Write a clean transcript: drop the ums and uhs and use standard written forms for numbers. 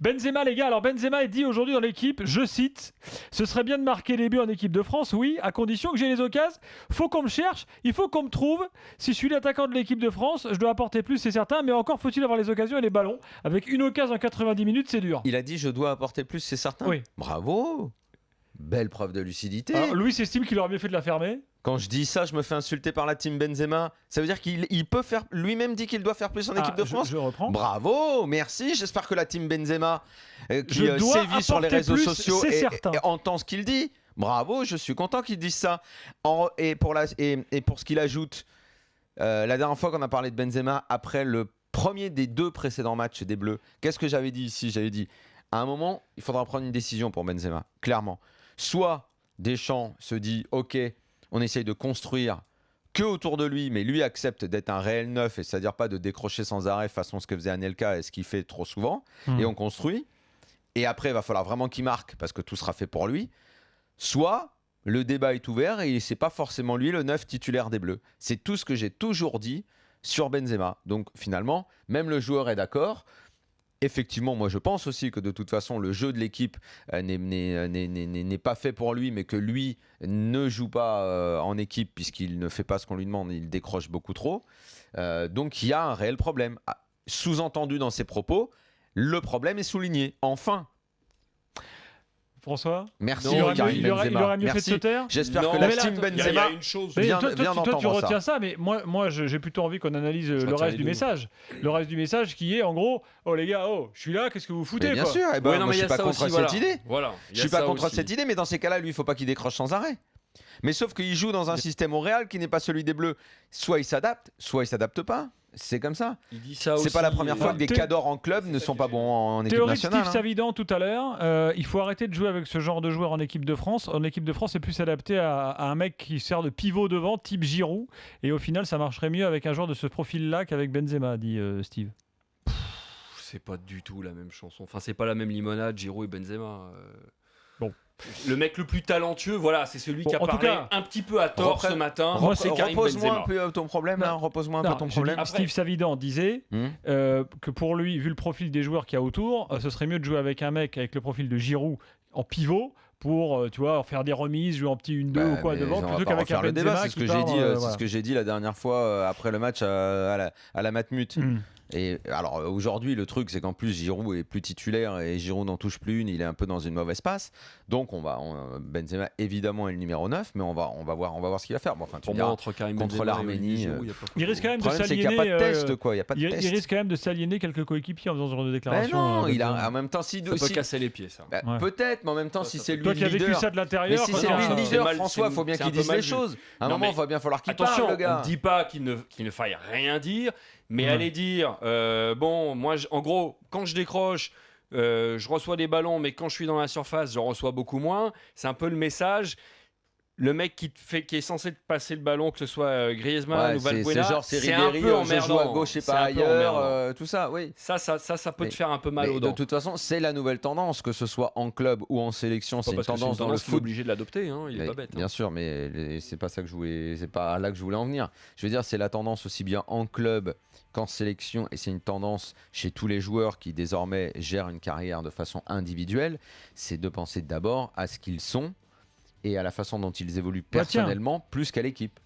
Benzema, les gars, alors Benzema est dit aujourd'hui dans l'équipe, je cite, ce serait bien de marquer les buts en équipe de France, oui, à condition que j'ai les occasions. Faut qu'on me cherche, il faut qu'on me trouve. Si je suis l'attaquant de l'équipe de France, je dois apporter plus, c'est certain, mais encore faut-il avoir les occasions et les ballons. Avec une occasion en 90 minutes, c'est dur. Il a dit je dois apporter plus, c'est certain. Oui. Bravo. Belle preuve de lucidité. Alors, Louis estime qu'il aurait mieux fait de la fermer. Quand je dis ça, je me fais insulter par la team Benzema. Ça veut dire qu'il peut faire. Lui-même dit qu'il doit faire plus en équipe de France. Je reprends. Bravo, merci. J'espère que la team Benzema, qui Je dois sévit sur les apporter réseaux plus, sociaux, c'est certain. et entend ce qu'il dit. Bravo, je suis content qu'il dise ça. Et pour ce qu'il ajoute, la dernière fois qu'on a parlé de Benzema, après le premier des 2 précédents matchs des Bleus, qu'est-ce que j'avais dit ici? J'avais dit, à un moment, il faudra prendre une décision pour Benzema, clairement. Soit Deschamps se dit, ok, on essaye de construire que autour de lui, mais lui accepte d'être un réel neuf, et c'est-à-dire pas de décrocher sans arrêt façon ce que faisait Anelka et ce qu'il fait trop souvent, et on construit. Et après, il va falloir vraiment qu'il marque, parce que tout sera fait pour lui. Soit le débat est ouvert et c'est pas forcément lui le neuf titulaire des Bleus. C'est tout ce que j'ai toujours dit sur Benzema. Donc finalement, même le joueur est d'accord. Effectivement, moi je pense aussi que de toute façon le jeu de l'équipe n'est pas fait pour lui, mais que lui ne joue pas en équipe puisqu'il ne fait pas ce qu'on lui demande, il décroche beaucoup trop. Donc il y a un réel problème. Sous-entendu dans ses propos, le problème est souligné. Enfin. François, merci. il aurait mieux fait de se taire. J'espère que la team Benzema vient toi, tu retiens ça. ça, mais moi j'ai plutôt envie qu'on analyse le reste du message. Le reste du message qui est en gros, oh les gars, oh, je suis là, qu'est-ce que vous foutez, bien quoi. sûr, moi je suis pas contre cette idée. Voilà, je suis pas contre cette idée, mais dans ces cas-là, lui, il faut pas qu'il décroche sans arrêt. Mais sauf qu'il joue dans un système au Real qui n'est pas celui des Bleus. Soit il s'adapte, soit il s'adapte pas. C'est comme ça. Il dit ça c'est pas la première fois que des cadors en club ne sont pas bons en équipe Théorie nationale. Steve Savidan tout à l'heure, il faut arrêter de jouer avec ce genre de joueur en équipe de France. En équipe de France, c'est plus adapté à un mec qui sert de pivot devant, type Giroud. Et au final, ça marcherait mieux avec un joueur de ce profil-là qu'avec Benzema, dit Steve. C'est pas du tout la même chanson. Enfin, c'est pas la même limonade, Giroud et Benzema. Bon. Le mec le plus talentueux, voilà, c'est celui qui a parlé un petit peu à tort ce matin. C'est Karim Benzema. Repose-moi un peu ton problème. Repose-moi un peu ton problème. Steve Savidan disait que pour lui, vu le profil des joueurs qu'il y a autour, ce serait mieux de jouer avec un mec avec le profil de Giroud en pivot pour faire des remises, jouer en petit 1-2 ou quoi devant, plutôt qu'avec un Benzema. C'est ce que j'ai dit la dernière fois après le match à la Matmut. Et alors aujourd'hui le truc c'est qu'en plus Giroud est plus titulaire et Giroud n'en touche plus une, il est un peu dans une mauvaise passe. Donc Benzema évidemment est le numéro 9, mais on va voir ce qu'il va faire. Bon, enfin, pour moi contre l'Arménie, il risque quand même de s'aliéner. Il n'y a pas de test quoi, il risque quand même de s'aliéner quelques coéquipiers en faisant ce genre de déclaration. Mais non, en même temps ça peut casser les pieds ça. Peut-être, mais en même temps si c'est lui le leader. Toi qui as vécu ça de l'intérieur, mais si c'est lui le leader, François, faut bien qu'il dise les choses. À un moment il va bien falloir qu'il parle, le gars. On ne dit pas qu'il ne faille rien dire. Mais aller dire, moi, en gros, quand je décroche, je reçois des ballons, mais quand je suis dans la surface, je reçois beaucoup moins. C'est un peu le message. Le mec qui est censé te passer le ballon, que ce soit Griezmann ou Valbuena, c'est un peu emmerdant. Je joue à gauche et pas ailleurs, tout ça, oui. Ça peut te faire un peu mal aux dents. De toute façon, c'est la nouvelle tendance, que ce soit en club ou en sélection, c'est une tendance dans le foot. Obligé de l'adopter, il est pas bête. Bien sûr, mais c'est pas ça que c'est pas là que je voulais en venir. Je veux dire, c'est la tendance aussi bien en club qu'en sélection, et c'est une tendance chez tous les joueurs qui désormais gèrent une carrière de façon individuelle, c'est de penser d'abord à ce qu'ils sont et à la façon dont ils évoluent personnellement plus qu'à l'équipe.